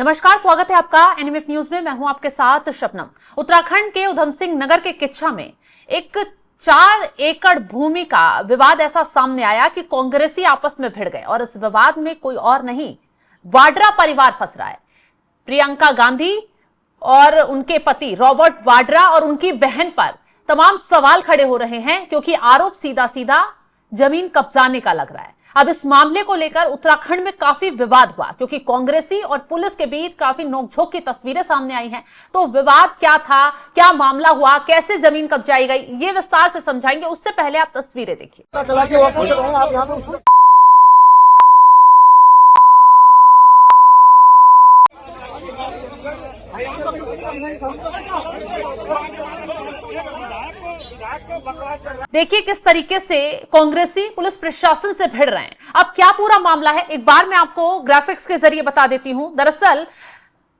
नमस्कार, स्वागत है आपका एनएमएफ न्यूज में। मैं हूं आपके साथ शबनम। उत्तराखंड के उधम सिंह नगर के किच्छा में एक 4 एकड़ भूमि का विवाद ऐसा सामने आया कि कांग्रेसी आपस में भिड़ गए और इस विवाद में कोई और नहीं, वाड्रा परिवार फंस रहा है। प्रियंका गांधी और उनके पति रॉबर्ट वाड्रा और उनकी बहन पर तमाम सवाल खड़े हो रहे हैं क्योंकि आरोप सीधा सीधा जमीन कब्जाने का लग रहा है। अब इस मामले को लेकर उत्तराखंड में काफी विवाद हुआ क्योंकि कांग्रेसी और पुलिस के बीच काफी नोकझोंक की तस्वीरें सामने आई हैं। तो विवाद क्या था, क्या मामला हुआ, कैसे जमीन कब्जाई गई, ये विस्तार से समझाएंगे। उससे पहले आप तस्वीरें देखिए। देखिए किस तरीके से कांग्रेसी पुलिस प्रशासन से भिड़ रहे हैं। अब क्या पूरा मामला है, एक बार मैं आपको ग्राफिक्स के जरिए बता देती हूं। दरअसल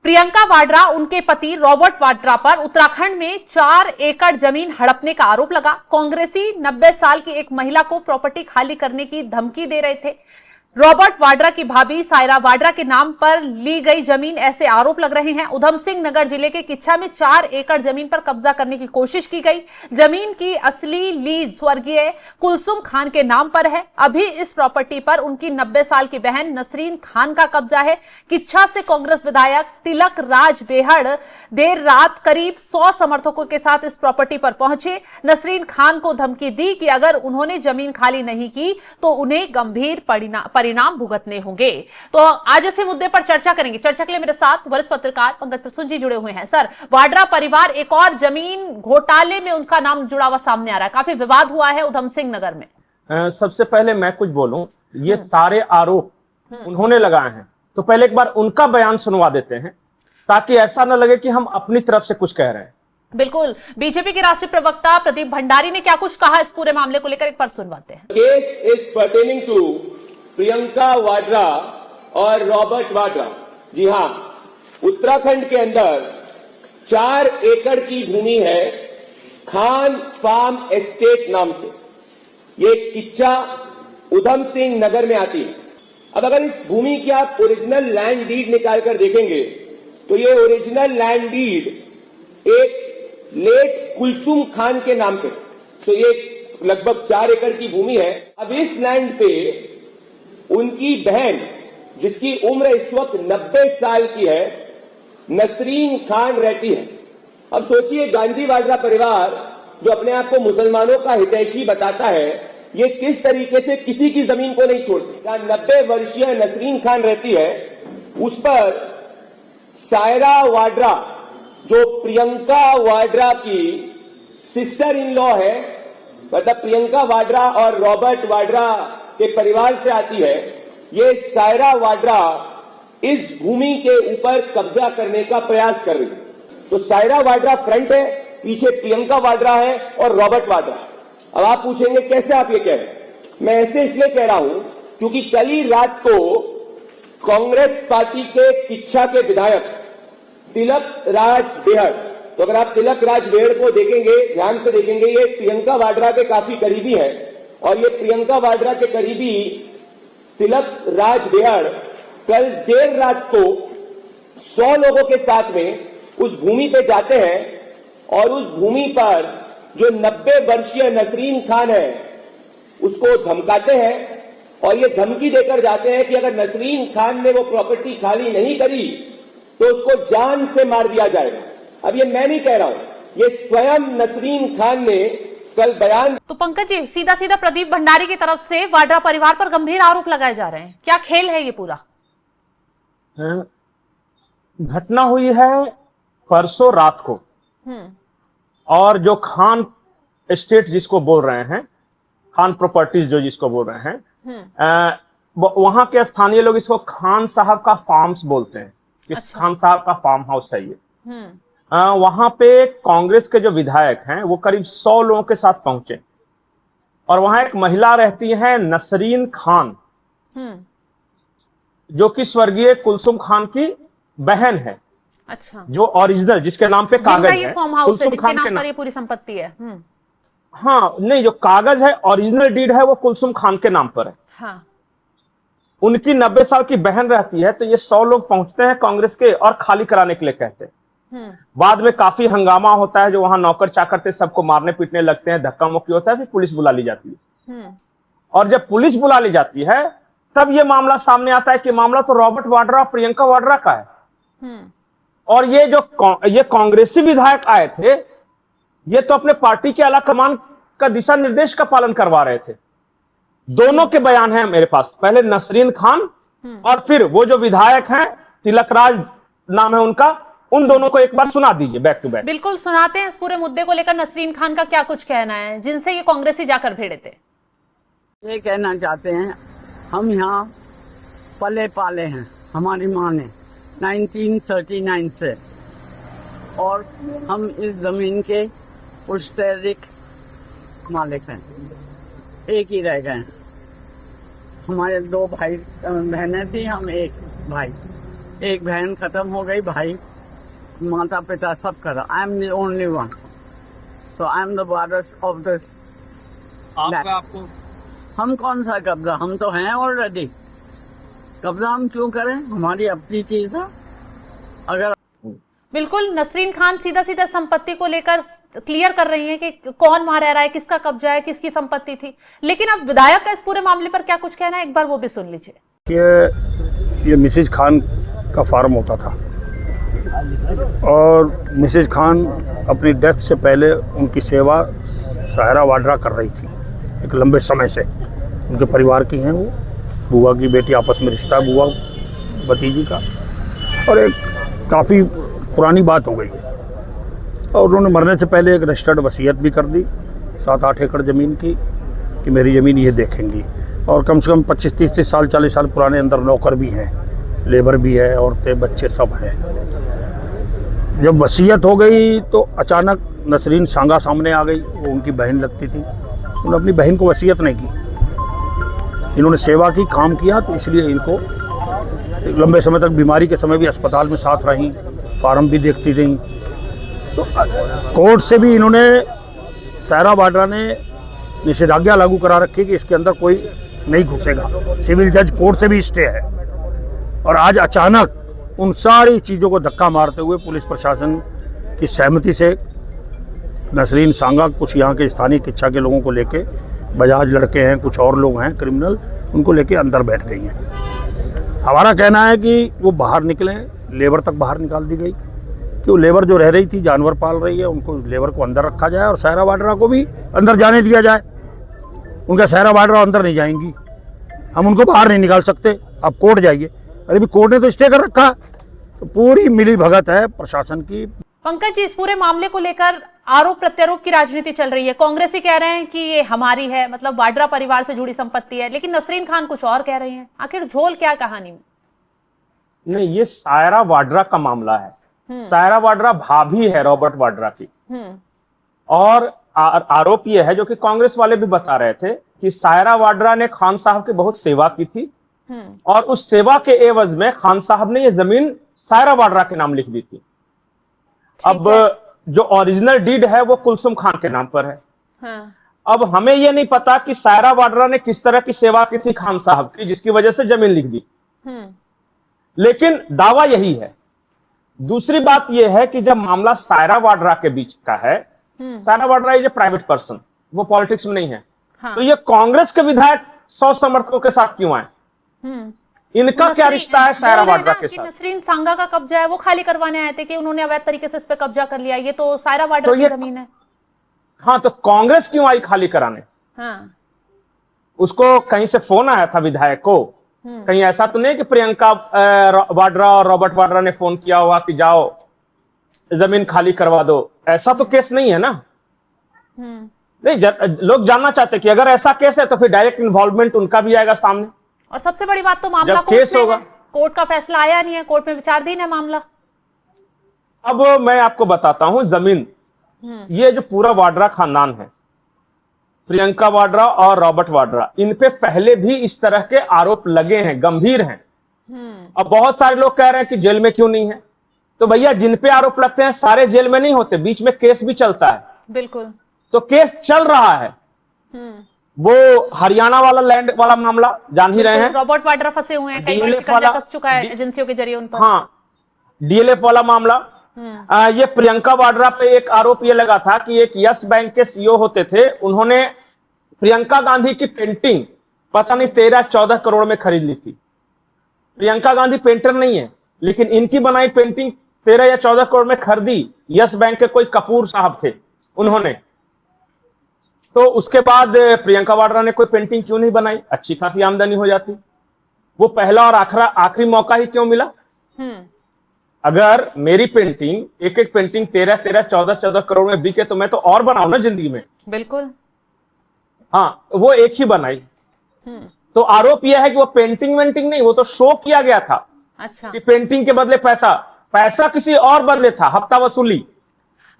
प्रियंका वाड्रा, उनके पति रॉबर्ट वाड्रा पर उत्तराखंड में 4 एकड़ जमीन हड़पने का आरोप लगा। कांग्रेसी 90 साल की एक महिला को प्रॉपर्टी खाली करने की धमकी दे रहे थे। रॉबर्ट वाड्रा की भाभी सायरा वाड्रा के नाम पर ली गई जमीन, ऐसे आरोप लग रहे हैं। उधम सिंह नगर जिले के किच्छा में 4 एकड़ जमीन पर कब्जा करने की कोशिश की गई। जमीन की असली लीज स्वर्गीय कुलसुम खान के नाम पर है। अभी इस प्रॉपर्टी पर उनकी 90 साल की बहन नसरीन खान का कब्जा है। किच्छा से कांग्रेस विधायक तिलक राज बेहड़ देर रात करीब 100 समर्थकों के साथ इस प्रॉपर्टी पर पहुंचे। नसरीन खान को धमकी दी कि अगर उन्होंने जमीन खाली नहीं की तो उन्हें गंभीर परिणाम भुगतने होंगे। तो आज इसी मुद्दे पर चर्चा करेंगे। चर्चा के लिए मेरे साथ वरिष्ठ पत्रकार पंकज प्रसून जी जुड़े हुए हैं। सर, वाड्रा परिवार एक और जमीन घोटाले में उनका नाम जुड़ा हुआ सामने आ रहा है, काफी विवाद हुआ है उधम सिंह नगर में। सबसे पहले मैं कुछ बोलूं, ये सारे आरोप उन्होंने लगाए हैं, तो पहले एक बार उनका बयान सुनवा देते हैं ताकि ऐसा न लगे कि हम अपनी तरफ से कुछ कह रहे हैं। बिल्कुल, बीजेपी के राष्ट्रीय प्रवक्ता प्रदीप भंडारी ने क्या कुछ कहा इस पूरे मामले को लेकर, एक बार सुनवाते हैं। Case is pertaining to Priyanka Vadra और रॉबर्ट वाड्रा। जी हां, उत्तराखंड के अंदर 4 एकड़ की भूमि है खान फार्म एस्टेट नाम से। ये किच्छा उधम सिंह नगर में आती है। अब अगर इस भूमि की आप ओरिजिनल लैंड डीड निकालकर देखेंगे तो ये ओरिजिनल लैंड डीड एक लेट कुलसुम खान के नाम पे, तो ये लगभग 4 एकड़ की भूमि है। अब इस लैंड पे उनकी बहन, जिसकी उम्र इस वक्त 90 साल की है, नसरीन खान रहती है। अब सोचिए, गांधी वाड्रा परिवार जो अपने आप को मुसलमानों का हितैषी बताता है, ये किस तरीके से किसी की जमीन को नहीं छोड़ती। जहां 90 वर्षीय नसरीन खान रहती है, उस पर सायरा वाड्रा, जो प्रियंका वाड्रा की सिस्टर इन लॉ है, मतलब प्रियंका वाड्रा और रॉबर्ट वाड्रा के परिवार से आती है, ये सायरा वाड्रा इस भूमि के ऊपर कब्जा करने का प्रयास कर रही है। तो सायरा वाड्रा फ्रंट है, पीछे प्रियंका वाड्रा है और रॉबर्ट वाड्रा। अब आप पूछेंगे कैसे आप ये कह रहे हैं? मैं ऐसे इसलिए कह रहा हूं क्योंकि कल ही रात को कांग्रेस पार्टी के किच्छा के विधायक तिलक राज बेहड़, तो अगर आप तिलक राज बेहड़ को देखेंगे, ध्यान से देखेंगे, ये प्रियंका वाड्रा के काफी करीबी है और ये प्रियंका वाड्रा के करीबी तिलक राज बेहड़ कल देर रात को 100 लोगों के साथ में उस भूमि पे जाते हैं और उस भूमि पर जो 90 वर्षीय नसरीन खान है उसको धमकाते हैं और ये धमकी देकर जाते हैं कि अगर नसरीन खान ने वो प्रॉपर्टी खाली नहीं करी तो उसको जान से मार दिया जाएगा। अब ये मैं नहीं कह रहा हूं, ये स्वयं नसरीन खान ने कल बयान। तो पंकज जी, सीधा सीधा प्रदीप भंडारी की तरफ से वाड्रा परिवार पर गंभीर आरोप लगाए जा रहे हैं। क्या खेल है ये पूरा? घटना हुई है परसों रात को और जो खान एस्टेट जिसको बोल रहे हैं, खान प्रॉपर्टीज जो जिसको बोल रहे हैं, वहां के स्थानीय लोग इसको खान साहब का फार्म्स बोलते हैं। अच्छा। खान साहब का फार्म हाउस है ये। वहां पे कांग्रेस के जो विधायक हैं वो करीब 100 लोगों के साथ पहुंचे और वहां एक महिला रहती है नसरीन खान, जो कि स्वर्गीय कुलसुम खान की बहन है। अच्छा। जो ओरिजिनल जिसके नाम पे कागज है, ये फार्म हाउस है जिसके नाम पर ये पूरी संपत्ति है। हाँ, नहीं, जो कागज है ओरिजिनल डीड है वो कुलसुम खान के नाम पर है। हाँ। उनकी 90 साल की बहन रहती है, तो ये 100 लोग पहुंचते हैं कांग्रेस के और खाली कराने के लिए कहते हैं। बाद में काफी हंगामा होता है, जो वहां नौकर चाकर थे सबको मारने पीटने लगते हैं, धक्का मुक्की होता है, फिर पुलिस बुला ली जाती है। और जब पुलिस बुला ली जाती है तब यह मामला सामने आता है कि मामला तो रॉबर्ट वाड्रा और प्रियंका वाड्रा का है। और ये कांग्रेसी विधायक आए थे, ये तो अपने पार्टी के आला कमान का दिशा निर्देश का पालन करवा रहे थे। दोनों के बयान हैं मेरे पास, पहले नसरीन खान और फिर वो जो विधायक हैं तिलकराज नाम है उनका, उन दोनों को एक बार सुना दीजिए बैक टू बैक। बिल्कुल सुनाते हैं। इस पूरे मुद्दे को लेकर नसरीन खान का क्या कुछ कहना है, जिनसे ये कांग्रेसी जाकर भिड़े थे। ये कहना चाहते हैं, हम यहाँ पले पाले हैं, हमारी माँ ने 1939 से, और हम इस जमीन के पुश्तैनिक मालिक हैं, एक ही रह गए हैं। हमारे 2 भाई बहनें थी, हम एक भाई, एक बहन खत्म हो गई, भाई माता पिता सब करा। I am the only one, so I am the Waris of this. आपको हम कौन सा कब्जा, हम तो हैं ऑलरेडी। कब्जा हम क्यों करें, हमारी अपनी चीज है। अगर बिल्कुल नसरीन खान सीधा सीधा संपत्ति को लेकर क्लियर कर रही हैं कि कौन वहां रह रहा है, किसका कब्जा है, किसकी संपत्ति थी। लेकिन अब विधायक का इस पूरे मामले पर क्या कुछ कहना है, एक बार वो भी सुन लीजिए। ये मिसेज खान का फार्म होता था और मिसेज खान अपनी डेथ से पहले उनकी सेवा सायरा वाड्रा कर रही थी एक लंबे समय से। उनके परिवार की हैं, वो बुआ की बेटी, आपस में रिश्ता बुआ भतीजी का, और एक काफ़ी पुरानी बात हो गई है। और उन्होंने मरने से पहले एक रजिस्टर्ड वसीयत भी कर दी 7-8 एकड़ ज़मीन की, कि मेरी ज़मीन ये देखेंगी। और कम से कम 25-30 साल 40 साल पुराने अंदर नौकर भी हैं, लेबर भी है, औरतें बच्चे सब हैं। जब वसीयत हो गई तो अचानक नसरीन सांगा सामने आ गई, वो उनकी बहन लगती थी। उन्होंने अपनी बहन को वसीयत नहीं की, इन्होंने सेवा की, काम किया, तो इसलिए इनको लंबे समय तक, बीमारी के समय भी अस्पताल में साथ रहीं, फार्म भी देखती रहीं। तो कोर्ट से भी इन्होंने, सायरा वाड्रा ने निषेधाज्ञा लागू करा रखी कि इसके अंदर कोई नहीं घुसेगा। सिविल जज कोर्ट से भी स्टे है। और आज अचानक उन सारी चीज़ों को धक्का मारते हुए पुलिस प्रशासन की सहमति से नसरीन सांगा कुछ यहाँ के स्थानीय किच्छा के लोगों को लेके, बजाज लड़के हैं, कुछ और लोग हैं क्रिमिनल, उनको लेके अंदर बैठ गई हैं। हमारा कहना है कि वो बाहर निकलें, लेबर तक बाहर निकाल दी गई, कि वो लेबर जो रह रही थी, जानवर पाल रही है, उनको, लेबर को अंदर रखा जाए और सायरा वाड्रा को भी अंदर जाने दिया जाए। उनका सायरा वाड्रा अंदर नहीं जाएंगी, हम उनको बाहर नहीं निकाल सकते, आप कोर्ट जाइए। अरे भी कोर्ट ने तो स्टे कर रखा। तो पूरी मिली भगत है प्रशासन की। पंकज जी, इस पूरे मामले को लेकर आरोप प्रत्यारोप की राजनीति चल रही है। कांग्रेसी कह रहे हैं कि ये हमारी है, मतलब वाड्रा परिवार से जुड़ी संपत्ति है, लेकिन नसरीन खान कुछ और कह रहे हैं। आखिर झोल क्या कहानी में? नहीं, ये सायरा वाड्रा का मामला है। सायरा वाड्रा भाभी है रॉबर्ट वाड्रा की। और आरोप यह है, जो कि कांग्रेस वाले भी बता रहे थे, कि सायरा वाड्रा ने खान साहब की बहुत सेवा की थी, और उस सेवा के एवज में खान साहब ने ये जमीन सायरा वाड्रा के नाम लिख दी थी। अब जो ओरिजिनल डीड है वो कुलसुम खान के नाम पर है। अब हमें यह नहीं पता कि सायरा वाड्रा ने किस तरह की सेवा की थी खान साहब की, जिसकी वजह से जमीन लिख दी। लेकिन दावा यही है। दूसरी बात यह है कि जब मामला सायरा वाड्रा के बीच का है, Saira Vadra is a private person, वो पॉलिटिक्स में नहीं है। तो ये कांग्रेस के विधायक 100 समर्थकों के साथ क्यों आए? इनका क्या रिश्ता है सायरा वाड्रा के साथ? नसरीन सांगा का कब्जा है, वो खाली करवाने आए थे कि उन्होंने अवैध तरीके से इस पे कब्जा कर लिया, ये तो सायरा वाड्रा की जमीन है। हाँ, तो कांग्रेस क्यों आई खाली कराने? हाँ। उसको कहीं से फोन आया था विधायक को? कहीं ऐसा तो नहीं कि प्रियंका वाड्रा और रॉबर्ट वाड्रा ने फोन किया हुआ कि जाओ जमीन खाली करवा दो? ऐसा तो केस नहीं है ना। नहीं, लोग जानना चाहते कि अगर ऐसा केस है तो फिर डायरेक्ट इन्वॉल्वमेंट उनका भी आएगा सामने। और सबसे बड़ी बात तो मामला कोर्ट में है, कोर्ट का फैसला आया नहीं है, कोर्ट में विचाराधीन है मामला। अब मैं आपको बताता हूं, जमीन, ये जो पूरा वाड्रा खानदान है, प्रियंका वाड्रा और रॉबर्ट वाड्रा, इन पे पहले भी इस तरह के आरोप लगे हैं, गंभीर हैं। अब बहुत सारे लोग कह रहे हैं कि जेल में क्यों नहीं है। तो भैया, जिन पे आरोप लगते हैं सारे जेल में नहीं होते, बीच में केस भी चलता है। बिल्कुल। तो केस चल रहा है, वो हरियाणा वाला लैंड वाला मामला जान ही रहे हैं। रॉबर्ट वाड्रा फंसे हुए हैं, कई बार DLF शिकंजा वाला- कस चुका है एजेंसियों के जरिए उन पर। हाँ, डीएलएफ वाला मामला। ये प्रियंका वाड्रा पे एक आरोप ये लगा था कि एक यस बैंक के सीईओ होते थे, उन्होंने प्रियंका गांधी की पेंटिंग पता नहीं 13-14 करोड़ में खरीद ली थी। प्रियंका गांधी पेंटर नहीं है, लेकिन इनकी बनाई पेंटिंग 13 या 14 करोड़ में खरीदी यस बैंक के कोई कपूर साहब थे उन्होंने। तो उसके बाद प्रियंका वाड्रा ने कोई पेंटिंग क्यों नहीं बनाई, अच्छी खासी आमदनी हो जाती। वो पहला और आखिरी मौका ही क्यों मिला? अगर मेरी पेंटिंग एक पेंटिंग 13-13, 14-14 करोड़ में बिके तो मैं तो और बनाऊं ना जिंदगी में। बिल्कुल। हाँ, वो एक ही बनाई। तो आरोप यह है कि वो पेंटिंग वेंटिंग नहीं, वो तो शो किया गया था। अच्छा। कि पेंटिंग के बदले पैसा किसी और बदले था, हफ्ता वसूली।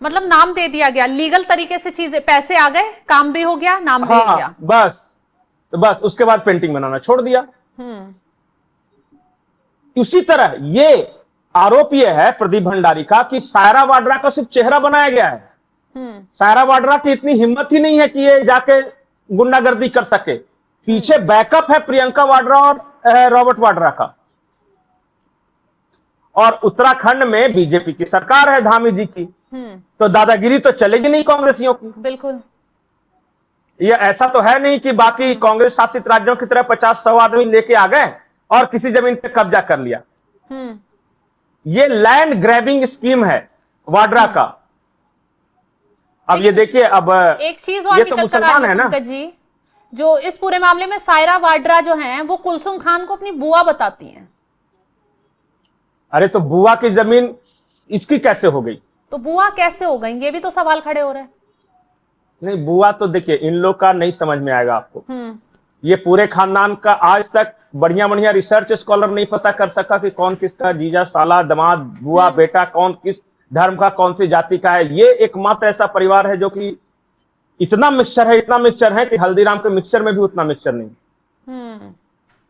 मतलब नाम दे दिया गया, लीगल तरीके से चीजें, पैसे आ गए, काम भी हो गया, नाम भी हो गया। बस उसके बाद पेंटिंग बनाना छोड़ दिया। उसी तरह ये आरोप ये है प्रदीप भंडारी का कि सायरा वाड्रा का सिर्फ चेहरा बनाया गया है। सायरा वाड्रा की इतनी हिम्मत ही नहीं है कि ये जाके गुंडागर्दी कर सके। पीछे बैकअप है प्रियंका वाड्रा और रॉबर्ट वाड्रा का। और उत्तराखंड में बीजेपी की सरकार है धामी जी की, तो दादागिरी तो चलेगी नहीं कांग्रेसियों की। बिल्कुल। ये ऐसा तो है नहीं कि बाकी कांग्रेस शासित राज्यों की तरह 50-100 आदमी लेके आ गए और किसी जमीन पे कब्जा कर लिया। ये लैंड ग्रैबिंग स्कीम है वाड्रा का। अब ये देखिए, अब एक चीज और ये तो निकल कर मुसलमान आई है ना पंकज जी, जो इस पूरे मामले में सायरा वाड्रा जो हैं वो कुलसुम खान को अपनी बुआ बताती हैं। अरे तो बुआ की जमीन इसकी कैसे हो गई? तो बुआ कैसे हो गई, ये भी तो सवाल खड़े हो रहे हैं। नहीं, बुआ तो देखिए इन लोग का नहीं समझ में आएगा आपको। ये पूरे खानदान का आज तक बढ़िया रिसर्च स्कॉलर नहीं पता कर सका कि कौन किसका जीजा, साला, दामाद, बुआ, बेटा कौन किस धर्म का, कौन सी जाति का है। ये एकमात्र ऐसा परिवार है जो कि इतना मिक्सचर है कि हल्दीराम के मिक्सचर में भी उतना मिक्सचर नहीं।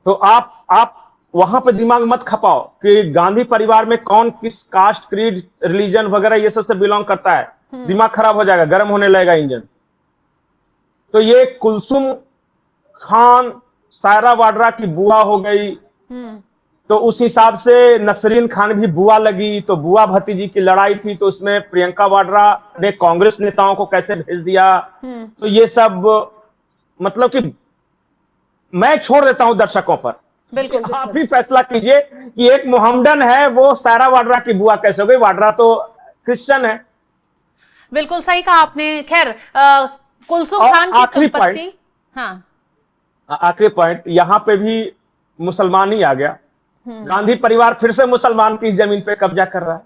तो आप वहां पे दिमाग मत खपाओ कि गांधी परिवार में कौन किस कास्ट, क्रीड, रिलीजन वगैरह ये सब से बिलोंग करता है। दिमाग खराब हो जाएगा, गर्म होने लगेगा इंजन। तो ये कुलसुम खान सायरा वाड्रा की बुआ हो गई, तो उस हिसाब से नसरीन खान भी बुआ लगी। तो बुआ भतीजी की लड़ाई थी, तो उसमें प्रियंका वाड्रा ने कांग्रेस नेताओं को कैसे भेज दिया। तो ये सब मतलब कि मैं छोड़ देता हूं दर्शकों पर। बिल्कुल, आप भी फैसला कीजिए कि एक मोहम्मदन है वो सायरा वाड्रा की बुआ कैसे हो गई। वाड्रा तो क्रिश्चियन है। बिल्कुल सही कहा आपने। खैर, कुलसुम खान की संपत्ति, हाँ आखिरी पॉइंट, यहां पे भी मुसलमान ही आ गया। गांधी परिवार फिर से मुसलमान की जमीन पे कब्जा कर रहा है।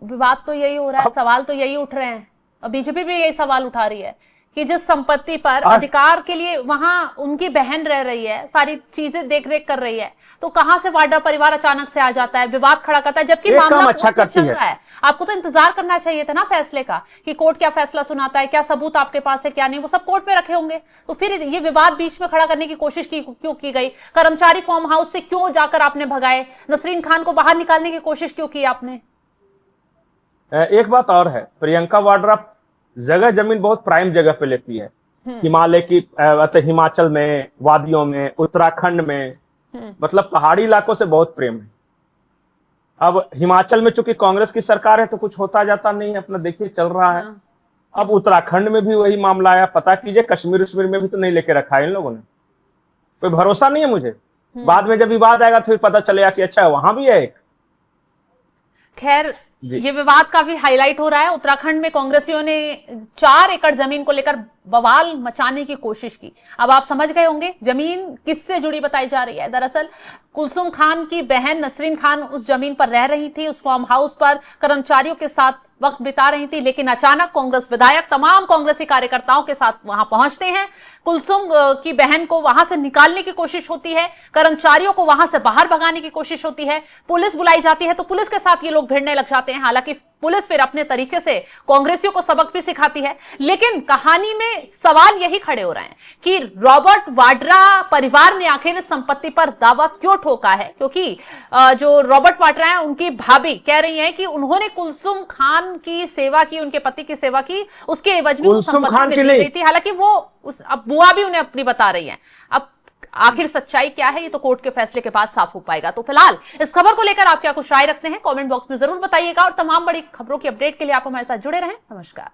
विवाद तो यही हो रहा है, सवाल तो यही उठ रहे हैं, और बीजेपी भी यही सवाल उठा रही है कि जिस संपत्ति पर अधिकार के लिए वहां उनकी बहन रह रही है, सारी चीजें देख रेख कर रही है, तो कहां से वाड्रा परिवार अचानक से आ जाता है, विवाद खड़ा करता है, जबकि मामला कोर्ट में चल रहा है। आपको तो इंतजार करना चाहिए था ना फैसले का, कि कोर्ट क्या फैसला सुनाता है, क्या सबूत आपके पास है, क्या नहीं, वो सब कोर्ट में रखे होंगे। तो फिर ये विवाद बीच में खड़ा करने की कोशिश क्यों की गई? कर्मचारी फार्म हाउस से क्यों जाकर आपने भगाए? नसरीन खान को बाहर निकालने की कोशिश क्यों की आपने? एक बात और है, प्रियंका वाड्रा जगह जमीन बहुत प्राइम जगह पे लेती है। हिमालय की, हिमाचल में, वादियों में, उत्तराखंड में, मतलब पहाड़ी इलाकों से बहुत प्रेम है। अब हिमाचल में चूंकि कांग्रेस की सरकार है तो कुछ होता जाता नहीं है, अपना देखिए चल रहा है। अब उत्तराखंड में भी वही मामला आया, पता कीजिए। कश्मीर में भी तो नहीं लेके रखा है इन लोगों ने, कोई भरोसा नहीं है मुझे। बाद में जब विवाद आएगा तो फिर पता चलेगा कि अच्छा वहां भी है एक। खैर, ये विवाद काफी हाईलाइट हो रहा है। उत्तराखंड में कांग्रेसियों ने 4 एकड़ जमीन को लेकर बवाल मचाने की कोशिश की। अब आप समझ गए होंगे जमीन किससे जुड़ी बताई जा रही है। दरअसल कुलसुम खान की बहन नसरीन खान उस जमीन पर रह रही थी, उस फार्म हाउस पर कर्मचारियों के साथ वक्त बिता रही थी, लेकिन अचानक कांग्रेस विधायक तमाम कांग्रेसी कार्यकर्ताओं के साथ वहां पहुंचते हैं। कुलसुम की बहन को वहां से निकालने की कोशिश होती है, कर्मचारियों को वहां से बाहर भगाने की कोशिश होती है, पुलिस बुलाई जाती है, तो पुलिस के साथ ये लोग भिड़ने लग जाते हैं। हालांकि पुलिस फिर अपने तरीके से कांग्रेसियों को सबक भी सिखाती है, लेकिन कहानी में सवाल यही खड़े हो रहे हैं कि रॉबर्ट वाड्रा परिवार ने आखिर इस संपत्ति पर दावा क्यों ठोका है। क्योंकि जो रॉबर्ट वाड्रा है, उनकी भाभी कह रही हैं कि उन्होंने कुलसुम खान की सेवा की, उनके पति की सेवा की, उसके एवज में वो संपत्ति मिल गई थी। हालांकि वो अब बुआ भी उन्हें अपनी बता रही हैं। अब आखिर सच्चाई क्या है, ये तो कोर्ट के फैसले के बाद साफ हो पाएगा। तो फिलहाल इस खबर को लेकर आप क्या कुछ राय रखते हैं, कमेंट बॉक्स में जरूर बताइएगा और तमाम बड़ी खबरों की अपडेट के लिए आप हमारे साथ जुड़े रहें। नमस्कार।